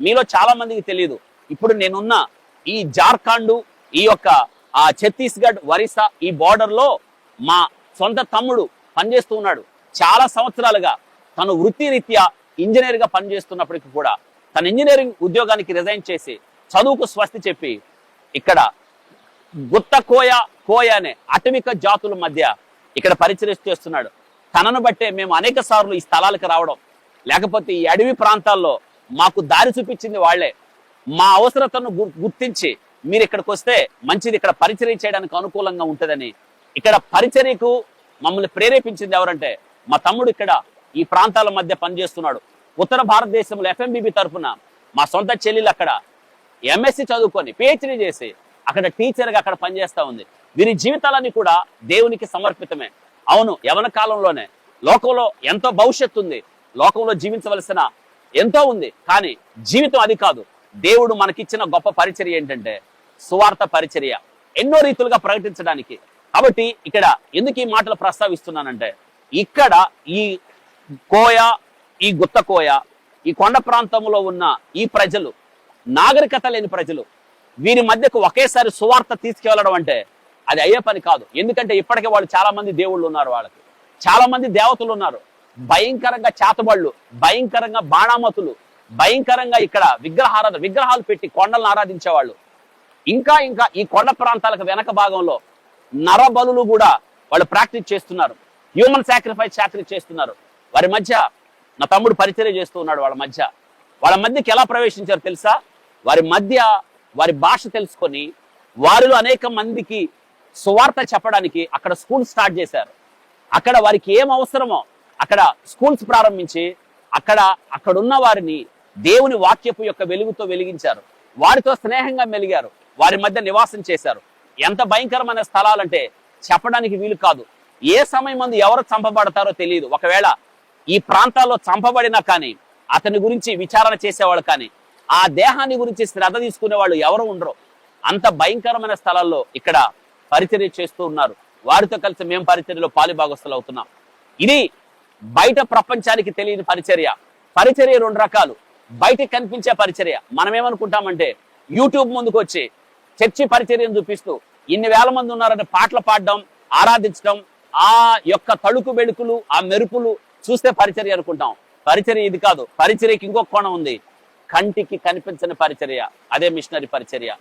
మీలో చాలా మందికి తెలియదు. ఇప్పుడు నేనున్న ఈ జార్ఖండ్, ఈ యొక్క ఛత్తీస్గఢ్, ఒరిస్సా ఈ బార్డర్ లో మా సొంత తమ్ముడు పనిచేస్తూ ఉన్నాడు. చాలా సంవత్సరాలుగా తను వృత్తిరీత్యా ఇంజనీర్ గా పనిచేస్తున్నప్పటికీ కూడా తన ఇంజనీరింగ్ ఉద్యోగానికి రిజైన్ చేసి చదువుకు స్వస్తి చెప్పి ఇక్కడ గుత్త కోయ అనే అటవిక జాతుల మధ్య ఇక్కడ పరిచయం చేస్తున్నాడు. తనను బట్టే మేము అనేక సార్లు ఈ స్థలాలకు రావడం, లేకపోతే ఈ అడవి ప్రాంతాల్లో మాకు దారి చూపించింది వాళ్లే. మా అవసరతను గుర్తించి మీరు ఇక్కడికి వస్తే మంచిది, ఇక్కడ పరిచర్య చేయడానికి అనుకూలంగా ఉంటుందని ఇక్కడ పరిచర్యకు మమ్మల్ని ప్రేరేపించింది ఎవరంటే మా తమ్ముడు ఇక్కడ ఈ ప్రాంతాల మధ్య పనిచేస్తున్నాడు. ఉత్తర భారతదేశంలో FMBB తరఫున మా సొంత చెల్లెలు అక్కడ MSc చదువుకొని PhD చేసి అక్కడ టీచర్గా అక్కడ పనిచేస్తా ఉంది. వీరి జీవితాలన్నీ కూడా దేవునికి సమర్పితమే. అవును, యవన కాలంలోనే లోకంలో ఎంతో భవిష్యత్తు ఉంది, లోకంలో జీవించవలసిన ఎంతో ఉంది, కానీ జీవితం అది కాదు. దేవుడు మనకిచ్చిన గొప్ప పరిచర్య ఏంటంటే సువార్త పరిచర్య, ఎన్నో రీతులుగా ప్రకటించడానికి. కాబట్టి ఇక్కడ ఎందుకు ఈ మాటలు ప్రస్తావిస్తున్నానంటే ఇక్కడ ఈ కోయ, ఈ గుత్త కోయ, ఈ కొండ ప్రాంతంలో ఉన్న ఈ ప్రజలు నాగరికత లేని ప్రజలు, వీరి మధ్యకు ఒకేసారి సువార్త తీసుకెళ్లడం అంటే అది అయ్యే పని కాదు. ఎందుకంటే ఇప్పటికే వాళ్ళు చాలా మంది దేవుళ్ళు ఉన్నారు, వాళ్ళకి చాలా మంది దేవతలు ఉన్నారు, భయంకరంగా చేతబళ్ళు, భయంకరంగా బాణామతులు, భయంకరంగా ఇక్కడ విగ్రహాలు పెట్టి కొండలను ఆరాధించేవాళ్ళు. ఇంకా ఈ కొండ ప్రాంతాలకు వెనక భాగంలో నరబలులు కూడా వాళ్ళు ప్రాక్టీస్ చేస్తున్నారు, హ్యూమన్ సాక్రిఫైస్ చేస్తున్నారు. వారి మధ్య నా తమ్ముడు పరిచర్య చేస్తూ ఉన్నాడు. వాళ్ళ మధ్యకి ఎలా ప్రవేశించారు తెలుసా? వారి భాష తెలుసుకొని వారిలో అనేక మందికి సువార్త చెప్పడానికి అక్కడ స్కూల్ స్టార్ట్ చేశారు. అక్కడ వారికి ఏం అవసరమో అక్కడ స్కూల్స్ ప్రారంభించి అక్కడున్న వారిని దేవుని వాక్యపు యొక్క వెలుగుతో వెలిగించారు. వారితో స్నేహంగా మెలిగారు, వారి మధ్య నివాసం చేశారు. ఎంత భయంకరమైన స్థలాలంటే చెప్పడానికి వీలు కాదు. ఏ సమయం మంది ఎవరు చంపబడతారో తెలియదు. ఒకవేళ ఈ ప్రాంతాల్లో చంపబడినా కానీ అతని గురించి విచారణ చేసేవాళ్ళు కానీ ఆ దేహాన్ని గురించి శ్రద్ధ తీసుకునే వాళ్ళు ఎవరు ఉండరు. అంత భయంకరమైన స్థలాల్లో ఇక్కడ పరిచర్య చేస్తూ ఉన్నారు. వారితో కలిసి మేము పరిచర్యలో పాలిభాగస్తులు అవుతున్నాం. ఇది బయట ప్రపంచానికి తెలియని పరిచర్య రెండు రకాలు. బయటకు కనిపించే పరిచర్య మనం ఏమనుకుంటామంటే యూట్యూబ్ ముందుకు వచ్చి చర్చి పరిచర్యను చూపిస్తూ ఇన్ని వేల మంది ఉన్నారని పాటలు పాడడం, ఆరాధించడం, ఆ యొక్క తళుకు బెడుకులు, ఆ మెరుపులు చూస్తే పరిచర్య అనుకుంటాం. పరిచర్య ఇది కాదు. పరిచర్యకి ఇంకొక కోణం ఉంది, కంటికి కనిపించని పరిచర్య, అదే మిషనరీ పరిచర్య.